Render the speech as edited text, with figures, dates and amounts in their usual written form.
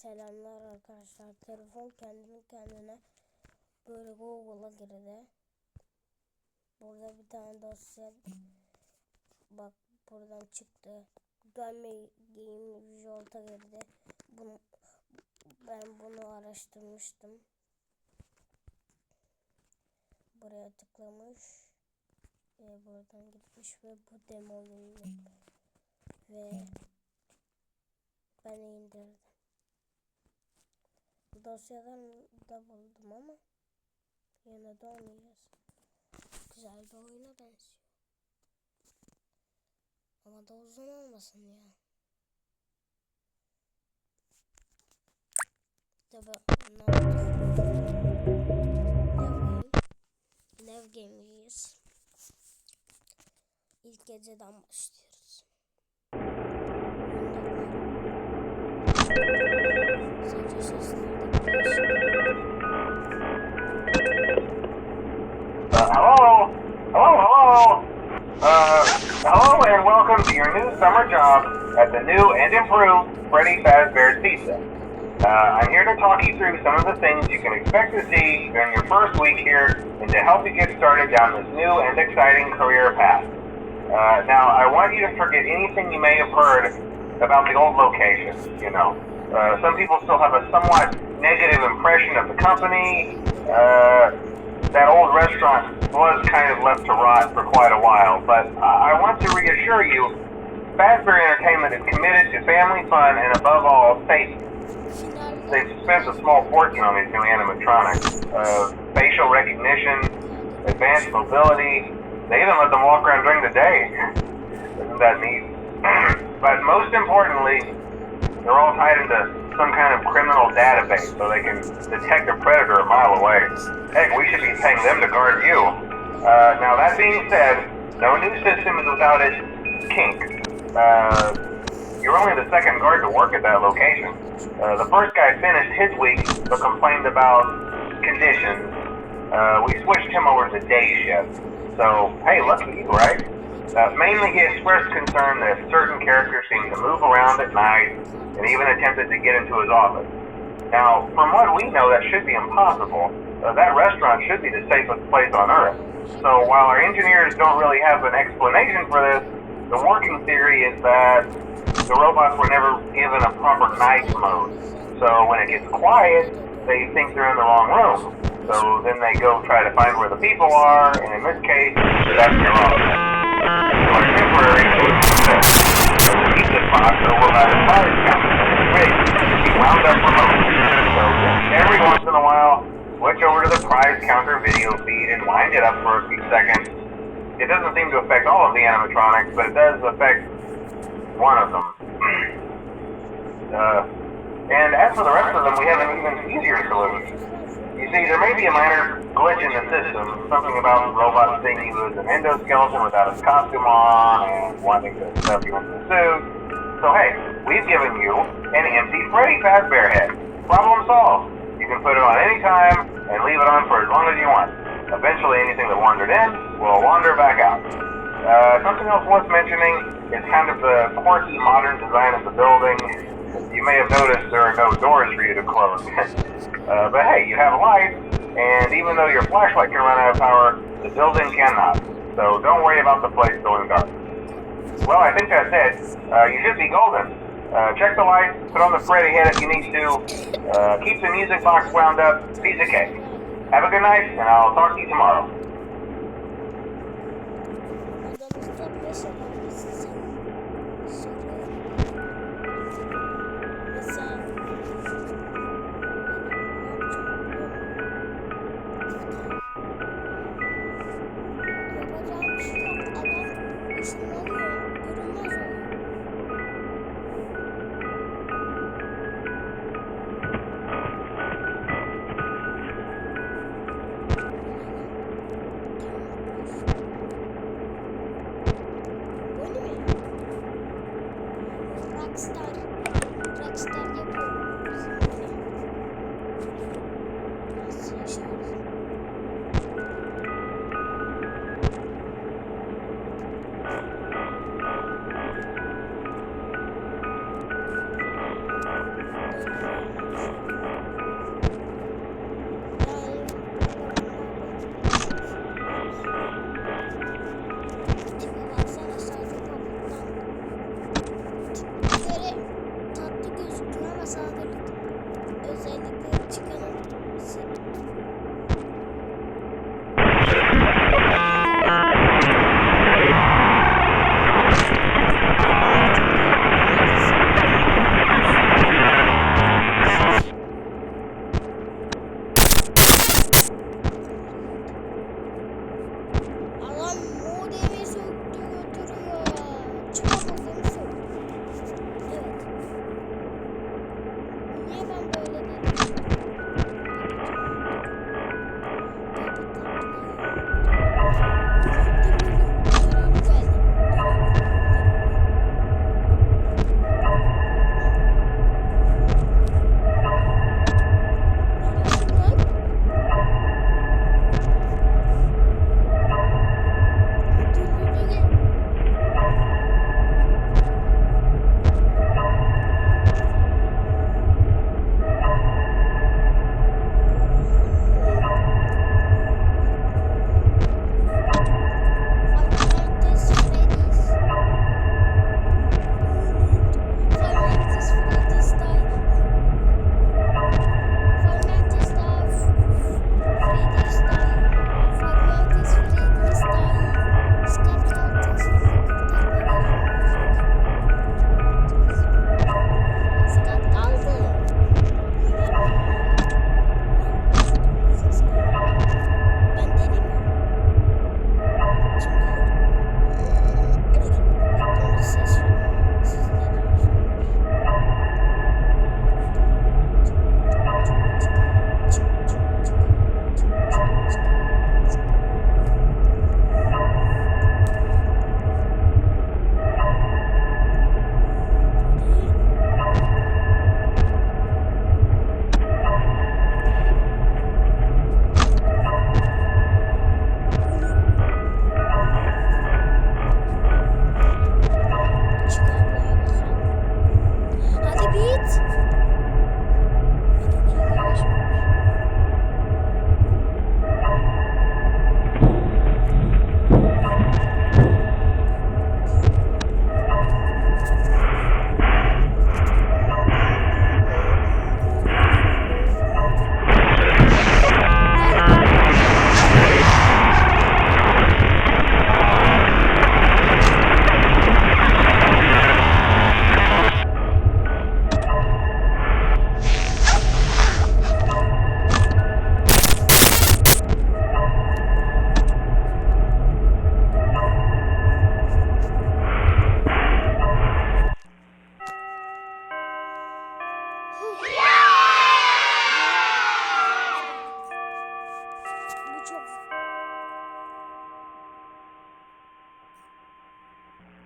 Selamlar arkadaşlar. Telefon kendine böyle Google'a girdi. Burada bir tane dosya, bak buradan çıktı. Game Visual'a girdi. Ben bunu araştırmıştım. Buraya tıklamış. Buradan gitmiş ve bu demo oyunu ve ben indirdim. Dosyadan da buldum ama yine de oynayacağız. Güzel bir oyuna benziyor. Ama da uzun olmasın ya. Tabi Lev Game'deyiz. İlk geceden başlıyoruz. Sadece seslerde Hello and welcome to your new summer job at the new and improved Freddy Fazbear's Pizza. I'm here to talk you through some of the things you can expect to see during your first week here and to help you get started down this new and exciting career path. Now, I want you to forget anything you may have heard about the old location, you know. Some people still have a somewhat negative impression of the company. That old restaurant was kind of left to rot for quite a while, but I want to reassure you, Fazbear Entertainment is committed to family fun and above all, safety. They've spent a small fortune on these new animatronics. Facial recognition, advanced mobility, they even let them walk around during the day. Isn't that neat? But most importantly, they're all tied into some kind of criminal database so they can detect a predator a mile away. Heck, we should be paying them to guard you. Now that being said, no new system is without its kink. You're only the second guard to work at that location. The first guy finished his week but complained about conditions. We switched him over to day shift. So, hey, lucky you, right? Mainly he expressed concern that certain characters seem to move around at night and even attempted to get into his office. Now, from what we know, that should be impossible. That restaurant should be the safest place on Earth. So while our engineers don't really have an explanation for this, the working theory is that the robots were never given a proper night mode. So when it gets quiet, they think they're in the wrong room. So then they go try to find where the people are, and in this case, that's your office. So our temporary pizza box over by the fire counter be wound up remotely. So every once in a while, switch over to the prize counter video feed and wind it up for a few seconds. It doesn't seem to affect all of the animatronics, but it does affect one of them. And as for the rest of them, we have an even easier solution. You see, there may be a minor glitch in the system, something about robots thinking he was an endoskeleton without his costume on and wanting to stuff you into the suit. So hey, we've given you an empty Freddy Fazbear head. Problem solved. You can put it on any time and leave it on for as long as you want. Eventually anything that wandered in will wander back out. Something else worth mentioning is kind of the quirky modern design of the building. You may have noticed there are no doors for you to close. But hey, you have a light, and even though your flashlight can run out of power, the building cannot. So don't worry about the place going dark. Well, I think that's it. You should be golden. Check the lights, put on the Freddy head if you need to. Keep the music box wound up. Piece of cake. Have a good night, and I'll talk to you tomorrow. Rockstar yapıyor. Nasıl yaşarız? Thank you. sadelik